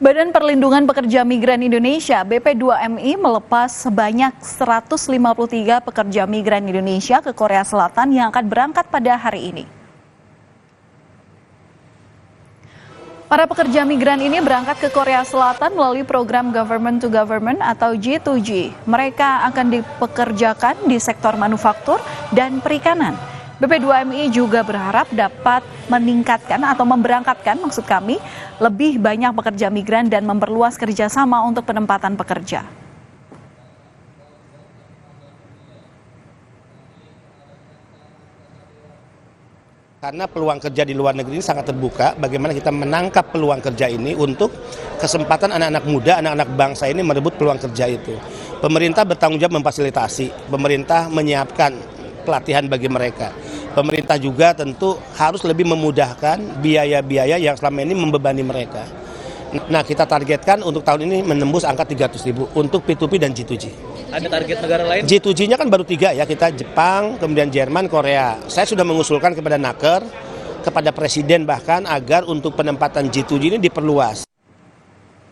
Badan Perlindungan Pekerja Migran Indonesia (BP2MI) melepas sebanyak 153 pekerja migran Indonesia ke Korea Selatan yang akan berangkat pada hari ini. Para pekerja migran ini berangkat ke Korea Selatan melalui program Government to Government atau G2G. Mereka akan dipekerjakan di sektor manufaktur dan perikanan. BP2MI juga berharap dapat meningkatkan atau memberangkatkan lebih banyak pekerja migran dan memperluas kerjasama untuk penempatan pekerja. Karena peluang kerja di luar negeri ini sangat terbuka, bagaimana kita menangkap peluang kerja ini untuk kesempatan anak-anak muda, anak-anak bangsa ini merebut peluang kerja itu. Pemerintah bertanggung jawab memfasilitasi, pemerintah menyiapkan pelatihan bagi mereka. Pemerintah juga tentu harus lebih memudahkan biaya-biaya yang selama ini membebani mereka. Nah, kita targetkan untuk tahun ini menembus angka 300.000 untuk P2P dan G2G. Ada target negara lain? G2G-nya kan baru 3 ya, kita Jepang, kemudian Jerman, Korea. Saya sudah mengusulkan kepada Naker, kepada Presiden bahkan agar untuk penempatan G2G ini diperluas.